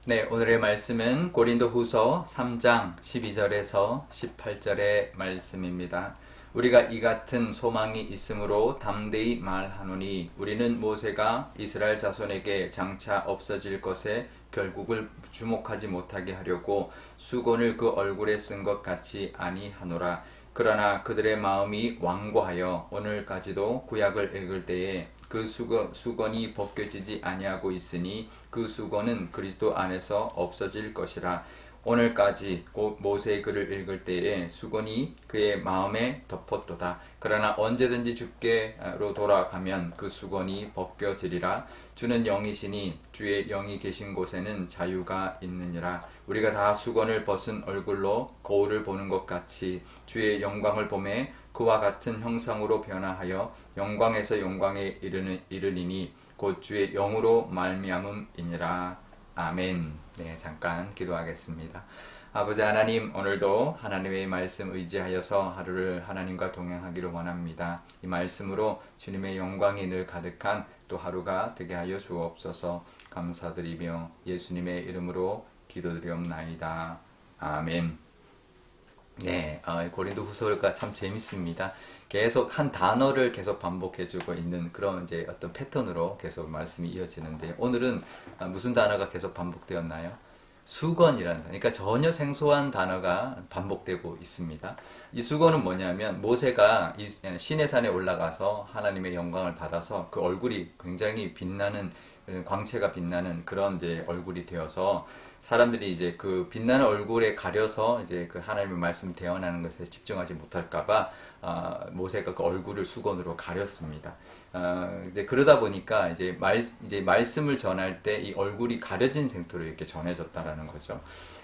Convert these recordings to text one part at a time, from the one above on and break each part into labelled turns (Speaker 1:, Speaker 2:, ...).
Speaker 1: 네, 오늘의 말씀은 고린도후서 3장 12절에서 18절의 말씀입니다. 우리가 이 같은 소망이 있으므로 담대히 말하노니 우리는 모세가 이스라엘 자손에게 장차 없어질 것에 결국을 주목하지 못하게 하려고 수건을 그 얼굴에 쓴 것 같이 아니하노라. 그러나 그들의 마음이 완고하여 오늘까지도 구약을 읽을 때에 그 수건이 벗겨지지 아니하고 있으니 그 수건은 그리스도 안에서 없어질 것이라. 오늘까지 모세의 글을 읽을 때에 수건이 그의 마음에 덮었도다. 그러나 언제든지 주께로 돌아가면 그 수건이 벗겨지리라. 주는 영이시니 주의 영이 계신 곳에는 자유가 있느니라. 우리가 다 수건을 벗은 얼굴로 거울을 보는 것 같이 주의 영광을 보매 그와 같은 형상으로 변화하여 영광에서 영광에 이르리니 곧 주의 영으로 말미암음이니라. 아멘. 네, 잠깐 기도하겠습니다. 아버지 하나님, 오늘도 하나님의 말씀 의지하여서 하루를 하나님과 동행하기를 원합니다. 이 말씀으로 주님의 영광이 늘 가득한 또 하루가 되게 하여 주옵소서. 감사드리며 예수님의 이름으로 기도드리옵나이다. 아멘. 네, 고린도 후서가 참 재밌습니다. 계속 한 단어를 계속 반복해주고 있는 그런 이제 어떤 패턴으로 계속 말씀이 이어지는데, 오늘은 무슨 단어가 계속 반복되었나요? 수건이라는 단어. 그러니까 전혀 생소한 단어가 반복되고 있습니다. 이 수건은 뭐냐면 모세가 이 시내산에 올라가서 하나님의 영광을 받아서 그 얼굴이 굉장히 빛나는, 광채가 빛나는 그런 이제 얼굴이 되어서 사람들이 이제 그 빛나는 얼굴에 가려서 이제 그 하나님의 말씀 대언하는 것에 집중하지 못할까봐 모세가 그 얼굴을 수건으로 가렸습니다. 이제 그러다 보니까 이제 말씀을 전할 때 이 얼굴이 가려진 상태로 이렇게 전해졌다라는 거죠.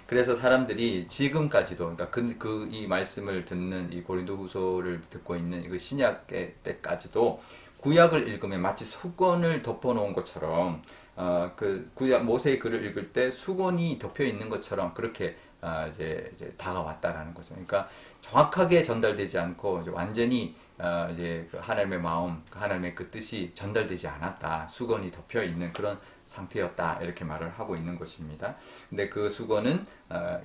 Speaker 1: 그래서 사람들이 지금까지도, 그러니까 이 말씀을 듣는 이 고린도후서를 듣고 있는 그 신약 때까지도 구약을 읽으면 마치 수건을 덮어놓은 것처럼, 그 구약 모세의 글을 읽을 때 수건이 덮여 있는 것처럼 그렇게 이제 다가왔다라는 거죠. 그러니까 정확하게 전달되지 않고 이제 완전히 이제 그 하나님의 마음, 하나님의 그 뜻이 전달되지 않았다. 수건이 덮여 있는 그런 상태였다. 이렇게 말을 하고 있는 것입니다. 근데 그 수건은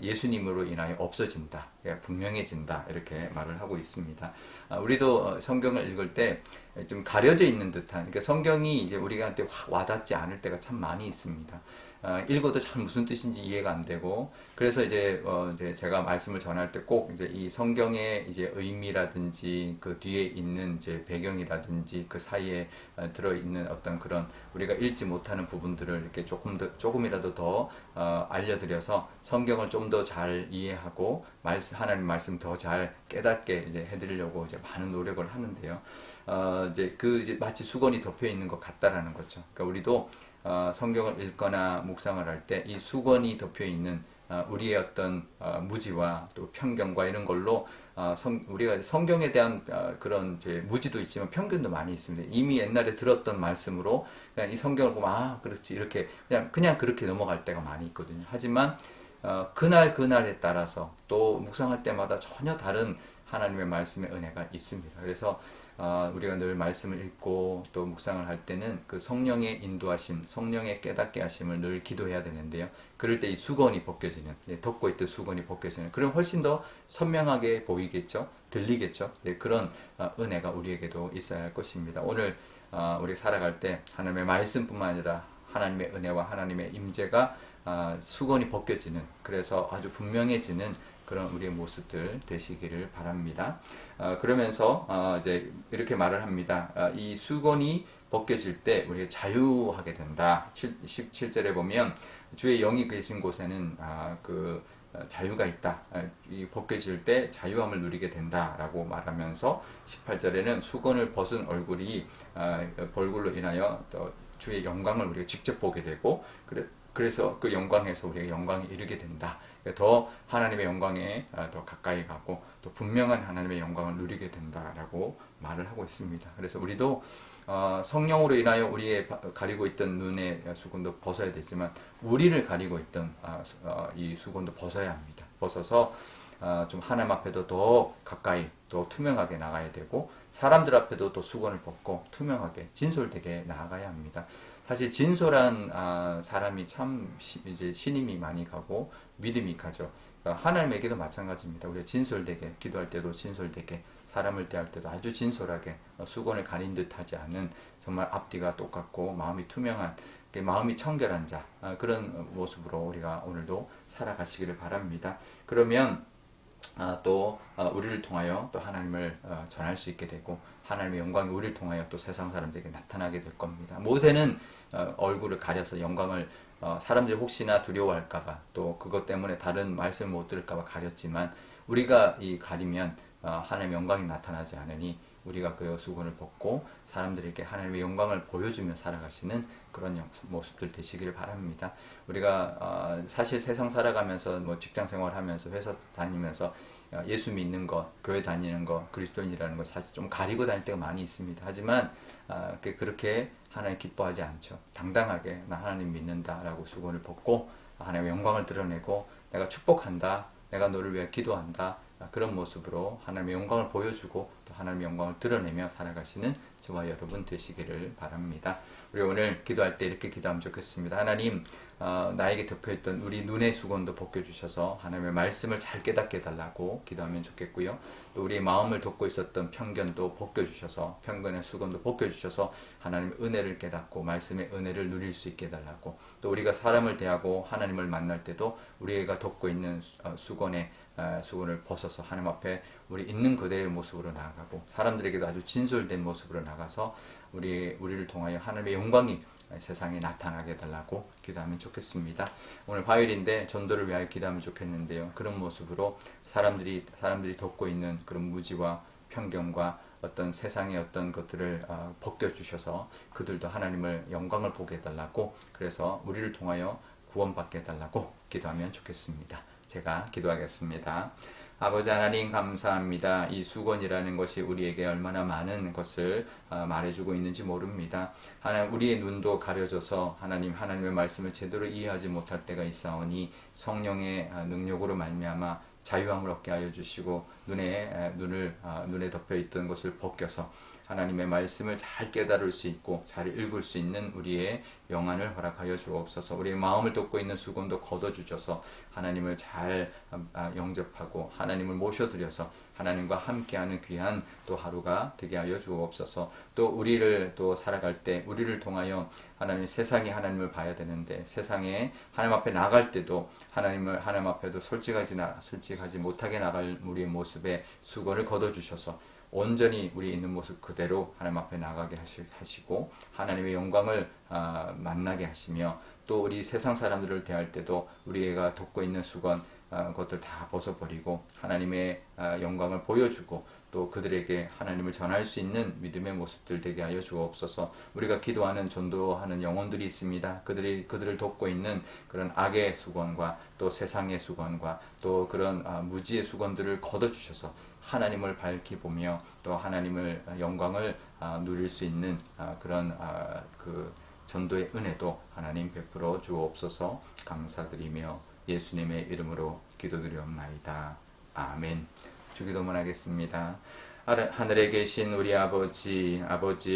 Speaker 1: 예수님으로 인하여 없어진다. 분명해진다. 이렇게 말을 하고 있습니다. 우리도 성경을 읽을 때 좀 가려져 있는 듯한, 그러니까 성경이 이제 우리한테 확 와닿지 않을 때가 참 많이 있습니다. 읽어도 잘 무슨 뜻인지 이해가 안 되고, 그래서 이제 제가 말씀을 전할 때 꼭 이제 이 성경의 이제 의미라든지 그 뒤에 있는 이제 배경이라든지 그 사이에 들어 있는 어떤 그런 우리가 읽지 못하는 부분들을 이렇게 조금이라도 더 알려드려서 성경을 좀 더 잘 이해하고 하나님 말씀 더 잘 깨닫게 이제 해드리려고 이제 많은 노력을 하는데요. 이제 마치 수건이 덮여 있는 것 같다라는 거죠. 그러니까 우리도 성경을 읽거나 묵상을 할 때 이 수건이 덮여 있는 우리의 어떤 무지와 또 편견과 이런 걸로 우리가 성경에 대한 그런 무지도 있지만 편견도 많이 있습니다. 이미 옛날에 들었던 말씀으로 그냥 이 성경을 보면 그렇지 이렇게 그냥 그렇게 넘어갈 때가 많이 있거든요. 하지만 그날에 따라서 또 묵상할 때마다 전혀 다른 하나님의 말씀의 은혜가 있습니다. 그래서 우리가 늘 말씀을 읽고 또 묵상을 할 때는 그 성령의 인도하심, 성령의 깨닫게 하심을 늘 기도해야 되는데요. 그럴 때 이 수건이 벗겨지는, 덮고 있던 수건이 벗겨지는, 그럼 훨씬 더 선명하게 보이겠죠? 들리겠죠? 그런 은혜가 우리에게도 있어야 할 것입니다. 오늘 우리 살아갈 때 하나님의 말씀뿐만 아니라 하나님의 은혜와 하나님의 임재가 수건이 벗겨지는, 그래서 아주 분명해지는 그런 우리의 모습들 되시기를 바랍니다. 그러면서 이제 이렇게 말을 합니다. 이 수건이 벗겨질 때 우리가 자유하게 된다. 17절에 보면 주의 영이 계신 곳에는 그 자유가 있다. 이 벗겨질 때 자유함을 누리게 된다라고 말하면서 18절에는 수건을 벗은 얼굴이 벌굴로 인하여 또 주의 영광을 우리가 직접 보게 되고, 그래서 그 영광에서 우리가 영광에 이르게 된다. 더 하나님의 영광에 더 가까이 가고 또 분명한 하나님의 영광을 누리게 된다라고 말을 하고 있습니다. 그래서 우리도 성령으로 인하여 우리의 가리고 있던 눈의 수건도 벗어야 되지만 우리를 가리고 있던 이 수건도 벗어야 합니다. 벗어서 좀 하나님 앞에도 더 가까이 더 투명하게 나가야 되고, 사람들 앞에도 또 수건을 벗고 투명하게 진솔되게 나아가야 합니다. 사실 진솔한 사람이 참 이제 신임이 많이 가고 믿음이 가죠. 그러니까 하나님에게도 마찬가지입니다. 우리가 진솔되게 기도할 때도 진솔되게 사람을 대할 때도 아주 진솔하게 수건을 가린 듯하지 않은 정말 앞뒤가 똑같고 마음이 투명한 마음이 청결한 자 그런 모습으로 우리가 오늘도 살아가시기를 바랍니다. 그러면 또 우리를 통하여 또 하나님을 전할 수 있게 되고 하나님의 영광이 우리를 통하여 또 세상 사람들에게 나타나게 될 겁니다. 모세는 얼굴을 가려서 영광을 사람들이 혹시나 두려워할까봐 또 그것 때문에 다른 말씀을 못 들을까봐 가렸지만 우리가 이 가리면 하나님의 영광이 나타나지 않으니 우리가 그 수건을 벗고 사람들에게 하나님의 영광을 보여주며 살아가시는 그런 모습들 되시기를 바랍니다. 우리가 사실 세상 살아가면서 뭐 직장 생활하면서 회사 다니면서 예수 믿는 것, 교회 다니는 것, 그리스도인이라는 것 사실 좀 가리고 다닐 때가 많이 있습니다. 하지만 그렇게 하나님 기뻐하지 않죠. 당당하게 나 하나님 믿는다라고 수건을 벗고 하나님의 영광을 드러내고 내가 축복한다, 내가 너를 위해 기도한다, 그런 모습으로 하나님의 영광을 보여주고 또 하나님의 영광을 드러내며 살아가시는 저와 여러분 되시기를 바랍니다. 우리 오늘 기도할 때 이렇게 기도하면 좋겠습니다. 하나님, 나에게 덮여있던 우리 눈의 수건도 벗겨주셔서 하나님의 말씀을 잘 깨닫게 해달라고 기도하면 좋겠고요. 또 우리의 마음을 덮고 있었던 편견도 벗겨주셔서 편견의 수건도 벗겨주셔서 하나님의 은혜를 깨닫고 말씀의 은혜를 누릴 수 있게 해달라고, 또 우리가 사람을 대하고 하나님을 만날 때도 우리가 덮고 있는 수건을 벗어서 하나님 앞에 우리 있는 그대의 모습으로 나아가고 사람들에게도 아주 진솔된 모습으로 나가서 우리를 통하여 하나님의 영광이 세상에 나타나게 해달라고 기도하면 좋겠습니다. 오늘 화요일인데 전도를 위하여 기도하면 좋겠는데요. 그런 모습으로 사람들이 덮고 있는 그런 무지와 편견과 어떤 세상의 어떤 것들을 벗겨주셔서 그들도 하나님을 영광을 보게 해달라고, 그래서 우리를 통하여 구원받게 해달라고 기도하면 좋겠습니다. 제가 기도하겠습니다. 아버지 하나님 감사합니다. 이 수건이라는 것이 우리에게 얼마나 많은 것을 말해주고 있는지 모릅니다. 하나님, 우리의 눈도 가려져서 하나님의 말씀을 제대로 이해하지 못할 때가 있사오니 성령의 능력으로 말미암아 자유함을 얻게 하여 주시고 눈에 덮여 있던 것을 벗겨서 하나님의 말씀을 잘 깨달을 수 있고 잘 읽을 수 있는 우리의 영안을 허락하여 주옵소서. 우리의 마음을 덮고 있는 수건도 걷어주셔서 하나님을 잘 영접하고 하나님을 모셔드려서 하나님과 함께하는 귀한 또 하루가 되게 하여 주옵소서. 또 우리를 또 살아갈 때 우리를 통하여 세상이 하나님을 봐야 되는데 세상에 하나님 앞에 나갈 때도 하나님 앞에도 솔직하지 못하게 나갈 우리의 모습에 수건을 걷어주셔서 온전히 우리 있는 모습 그대로 하나님 앞에 나가게 하시고 하나님의 영광을 만나게 하시며, 또 우리 세상 사람들을 대할 때도 우리가 덮고 있는 수건 그것들 다 벗어버리고 하나님의 영광을 보여주고 또 그들에게 하나님을 전할 수 있는 믿음의 모습들 되게 하여 주옵소서. 우리가 기도하는 전도하는 영혼들이 있습니다. 그들을 돕고 있는 그런 악의 수건과 또 세상의 수건과 또 그런 무지의 수건들을 걷어주셔서 하나님을 밝히 보며 또 하나님을 영광을 누릴 수 있는 그런 그 전도의 은혜도 하나님 베풀어 주옵소서. 감사드리며 예수님의 이름으로 기도드리옵나이다. 아멘. 주기도문 하겠습니다. 하늘에 계신 우리 아버지의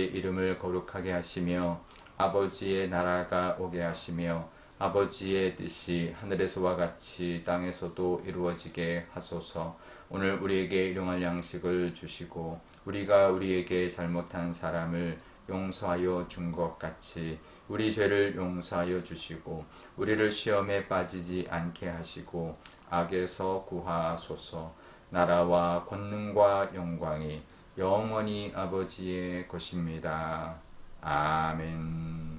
Speaker 1: 이름을 거룩하게 하시며 아버지의 나라가 오게 하시며 아버지의 뜻이 하늘에서와 같이 땅에서도 이루어지게 하소서. 오늘 우리에게 일용할 양식을 주시고 우리가 우리에게 잘못한 사람을 용서하여 준 것 같이 우리 죄를 용서하여 주시고 우리를 시험에 빠지지 않게 하시고 악에서 구하소서. 나라와 권능과 영광이 영원히 아버지의 것입니다. 아멘.